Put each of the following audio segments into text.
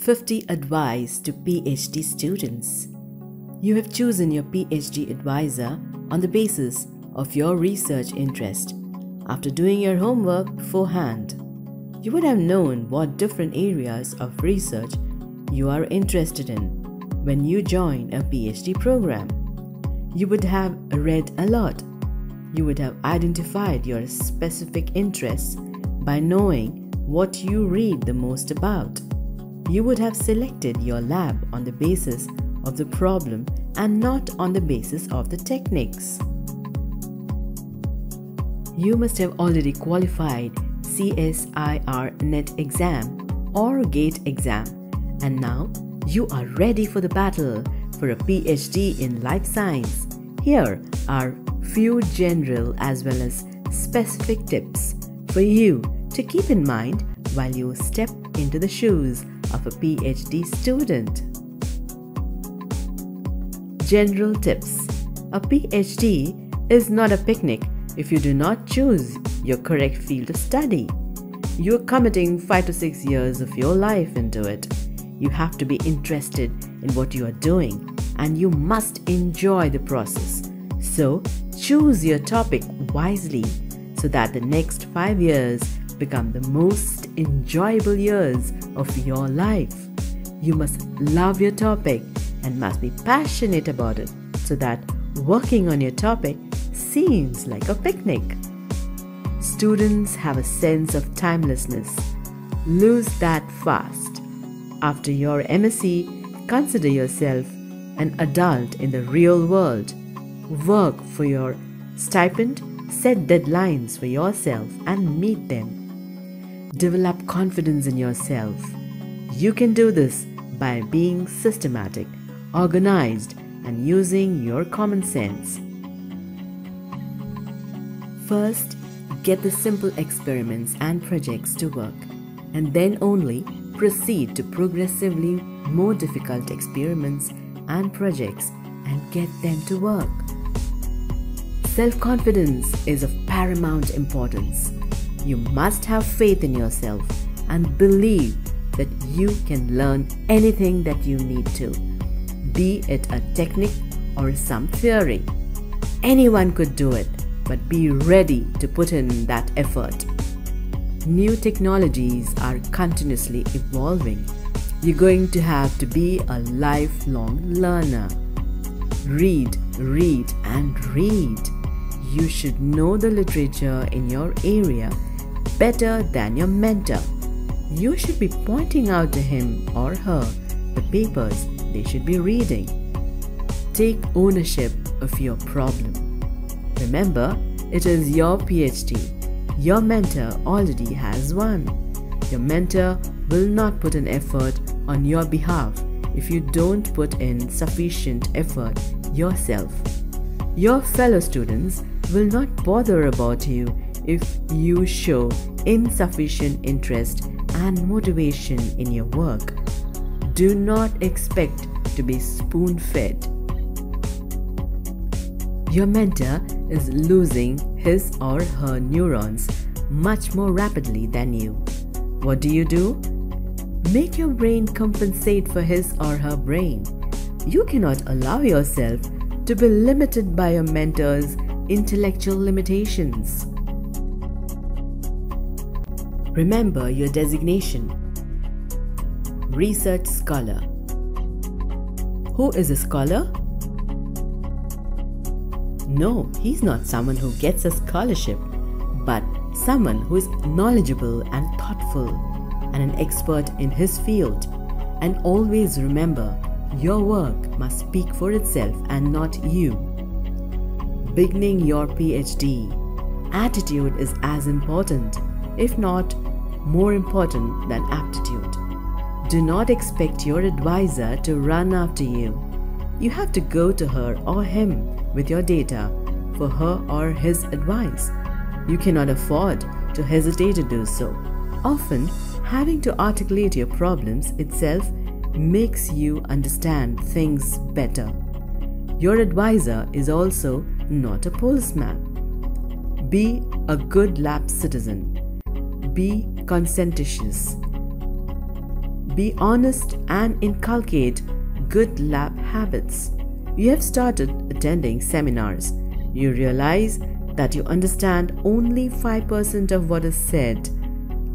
50 Advice to PhD Students. You have chosen your PhD advisor on the basis of your research interest. After doing your homework beforehand, you would have known what different areas of research you are interested in when you join a PhD program. You would have read a lot. You would have identified your specific interests by knowing what you read the most about. You would have selected your lab on the basis of the problem and not on the basis of the techniques. You must have already qualified CSIR NET exam or GATE exam, and now you are ready for the battle for a PhD in life science. Here are few general as well as specific tips for you to keep in mind while you step into the shoes of a PhD student. General tips. A PhD is not a picnic if you do not choose your correct field of study. You are committing 5 to 6 years of your life into it. You have to be interested in what you are doing and you must enjoy the process. So, choose your topic wisely so that the next 5 years become the most enjoyable years of your life. You must love your topic and must be passionate about it so that working on your topic seems like a picnic. Students have a sense of timelessness. Lose that fast. After your MSc, consider yourself an adult in the real world. Work for your stipend, set deadlines for yourself and meet them. Develop confidence in yourself. You can do this by being systematic, organized, and using your common sense. First, get the simple experiments and projects to work, and then only proceed to progressively more difficult experiments and projects and get them to work. Self-confidence is of paramount importance. You must have faith in yourself and believe that you can learn anything that you need to, be it a technique or some theory. Anyone could do it, but be ready to put in that effort. New technologies are continuously evolving. You're going to have to be a lifelong learner. Read, read, and read. You should know the literature in your area better than your mentor. You should be pointing out to him or her the papers they should be reading. Take ownership of your problem. Remember, it is your PhD. Your mentor already has one. Your mentor will not put an effort on your behalf if you don't put in sufficient effort yourself. Your fellow students will not bother about you if you show insufficient interest and motivation in your work. Do not expect to be spoon-fed. Your mentor is losing his or her neurons much more rapidly than you. What do? Make your brain compensate for his or her brain. You cannot allow yourself to be limited by your mentor's intellectual limitations. Remember your designation. Research scholar. Who is a scholar? No, he's not someone who gets a scholarship, but someone who is knowledgeable and thoughtful and an expert in his field. And always remember, your work must speak for itself and not you. Beginning your PhD, attitude is as important, if not more important than aptitude. Do not expect your advisor to run after you. You have to go to her or him with your data for her or his advice. You cannot afford to hesitate to do so. Often, having to articulate your problems itself makes you understand things better. Your advisor is also not a policeman. Be a good lab citizen. Be conscientious. Be honest and inculcate good lab habits. You have started attending seminars. You realize that you understand only 5% of what is said.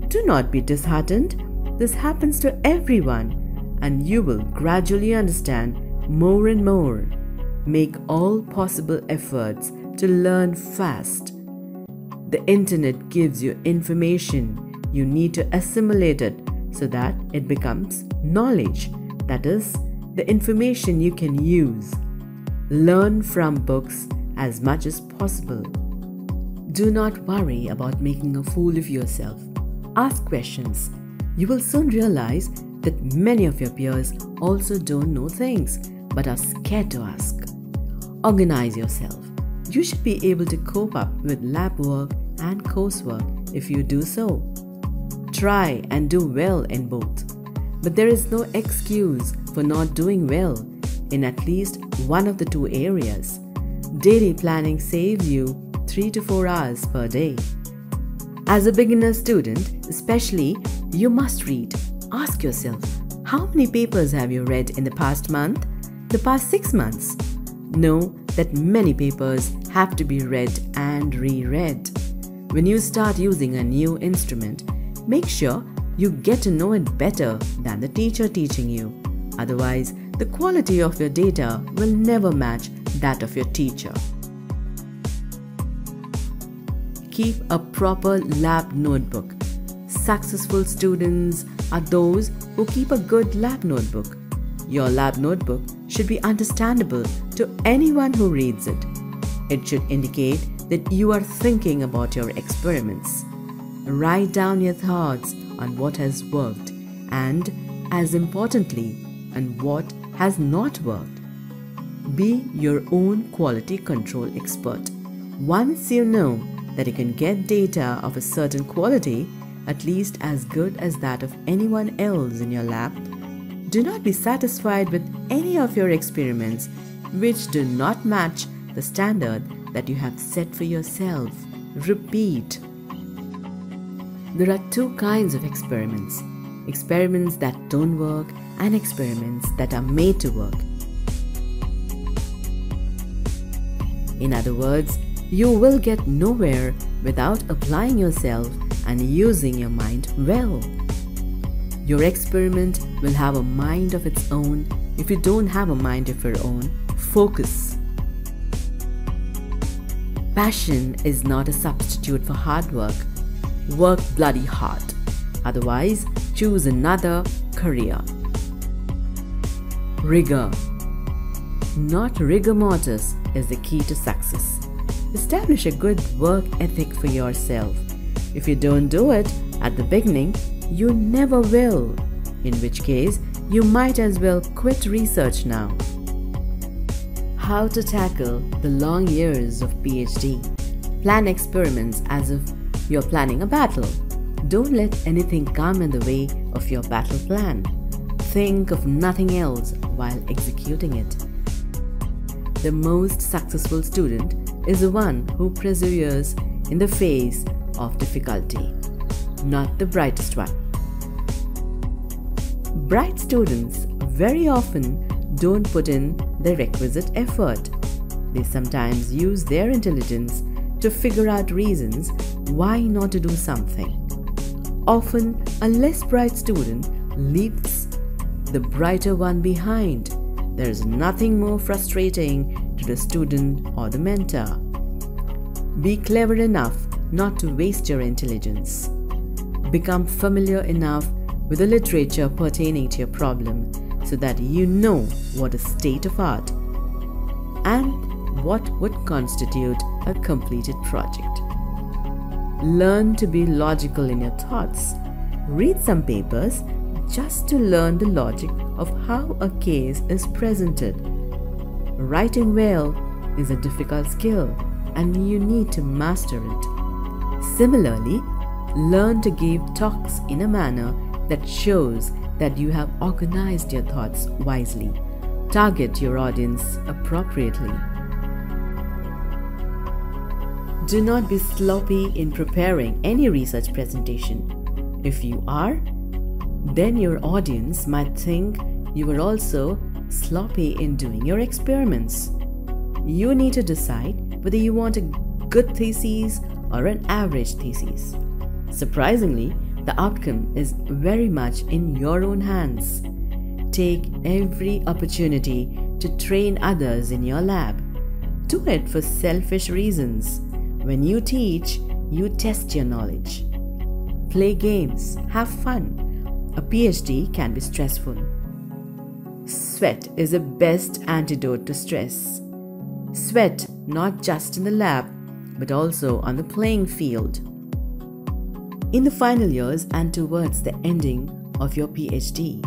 Do not be disheartened. This happens to everyone, and you will gradually understand more and more. Make all possible efforts to learn fast. The internet gives you information. You need to assimilate it so that it becomes knowledge. That is, the information you can use. Learn from books as much as possible. Do not worry about making a fool of yourself. Ask questions. You will soon realize that many of your peers also don't know things but are scared to ask. Organize yourself. You should be able to cope up with lab work and coursework if you do so. Try and do well in both. But there is no excuse for not doing well in at least one of the two areas. Daily planning saves you 3 to 4 hours per day. As a beginner student, especially, you must read. Ask yourself, how many papers have you read in the past month, the past 6 months? Know that many papers have to be read and reread. When you start using a new instrument, make sure you get to know it better than the teacher teaching you. Otherwise, the quality of your data will never match that of your teacher. Keep a proper lab notebook. Successful students are those who keep a good lab notebook. Your lab notebook should be understandable to anyone who reads it. It should indicate that you are thinking about your experiments. Write down your thoughts on what has worked and, as importantly, on what has not worked. Be your own quality control expert. Once you know that you can get data of a certain quality, at least as good as that of anyone else in your lab, do not be satisfied with any of your experiments which do not match the standard that you have set for yourself. Repeat. There are two kinds of experiments. Experiments that don't work and experiments that are made to work. In other words, you will get nowhere without applying yourself and using your mind well. Your experiment will have a mind of its own. If you don't have a mind of your own, focus. Passion is not a substitute for hard work. Work bloody hard. Otherwise, choose another career. Rigor, not rigor mortis, is the key to success. Establish a good work ethic for yourself. If you don't do it at the beginning, you never will, in which case you might as well quit research now. How to tackle the long years of PhD. Plan experiments as if you're planning a battle. Don't let anything come in the way of your battle plan. Think of nothing else while executing it. The most successful student is the one who perseveres in the face of difficulty, not the brightest one. Bright students very often don't put in the requisite effort. They sometimes use their intelligence to figure out reasons why not to do something. Often, a less bright student leaves the brighter one behind. There is nothing more frustrating to the student or the mentor. Be clever enough not to waste your intelligence. Become familiar enough with the literature pertaining to your problem so that you know what is state of art and what would constitute a completed project. Learn to be logical in your thoughts. Read some papers just to learn the logic of how a case is presented. Writing well is a difficult skill and you need to master it. Similarly, learn to give talks in a manner that shows that you have organized your thoughts wisely. Target your audience appropriately. Do not be sloppy in preparing any research presentation. If you are, then your audience might think you were also sloppy in doing your experiments. You need to decide whether you want a good thesis or an average thesis. Surprisingly, the outcome is very much in your own hands. Take every opportunity to train others in your lab. Do it for selfish reasons. When you teach, you test your knowledge. Play games, have fun. A PhD can be stressful. Sweat is the best antidote to stress. Sweat not just in the lab, but also on the playing field. In the final years and towards the ending of your PhD,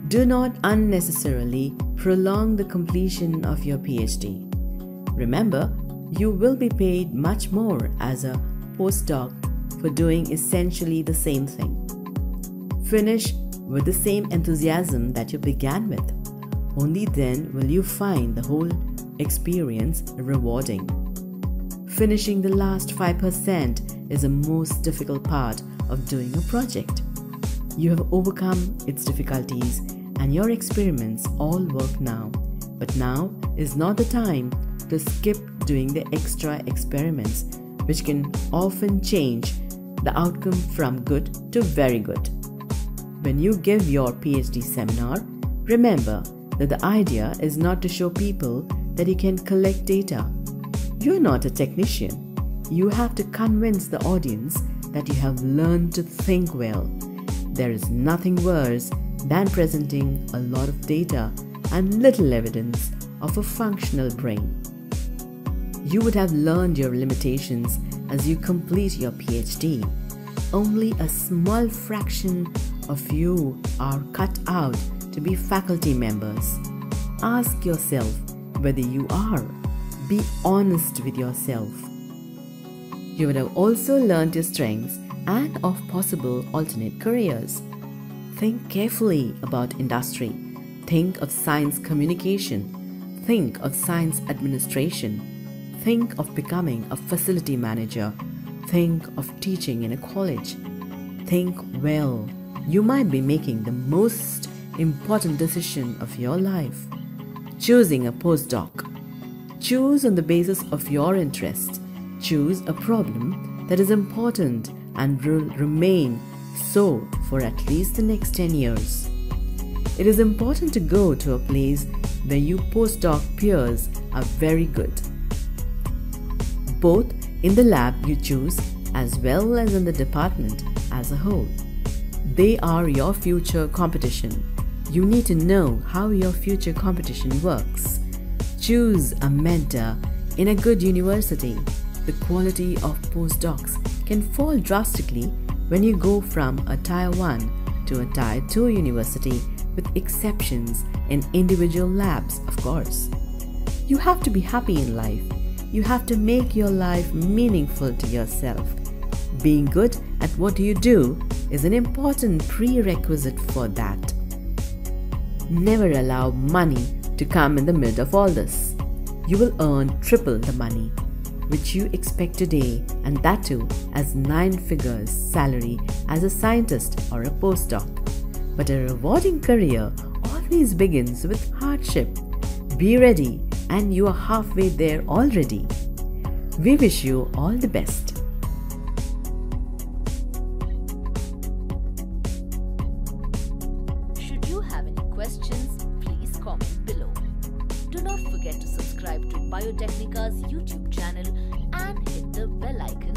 do not unnecessarily prolong the completion of your PhD. Remember, you will be paid much more as a postdoc for doing essentially the same thing. Finish with the same enthusiasm that you began with. Only then will you find the whole experience rewarding. Finishing the last 5% is the most difficult part of doing a project. You have overcome its difficulties and your experiments all work now. But now is not the time to skip doing the extra experiments, which can often change the outcome from good to very good. When you give your PhD seminar, remember that the idea is not to show people that you can collect data. You're not a technician. You have to convince the audience that you have learned to think well. There is nothing worse than presenting a lot of data and little evidence of a functional brain. You would have learned your limitations as you complete your PhD. Only a small fraction of you are cut out to be faculty members. Ask yourself whether you are. Be honest with yourself. You would have also learned your strengths and of possible alternate careers. Think carefully about industry. Think of science communication. Think of science administration. Think of becoming a facility manager. Think of teaching in a college. Think well. You might be making the most important decision of your life. Choosing a postdoc. Choose on the basis of your interest. Choose a problem that is important and will remain so for at least the next 10 years. It is important to go to a place where your postdoc peers are very good, both in the lab you choose as well as in the department as a whole. They are your future competition. You need to know how your future competition works. Choose a mentor in a good university. The quality of postdocs can fall drastically when you go from a Tier 1 to a Tier 2 university, with exceptions in individual labs, of course. You have to be happy in life. You have to make your life meaningful to yourself. Being good at what you do is an important prerequisite for that. Never allow money to come in the middle of all this. You will earn triple the money which you expect today, and that too as 9 figures salary as a scientist or a postdoc. But a rewarding career always begins with hardship. Be ready, and you are halfway there already. We wish you all the best. Should you have any questions, please comment below. Do not forget to subscribe to Biotechnica's YouTube channel and hit the bell icon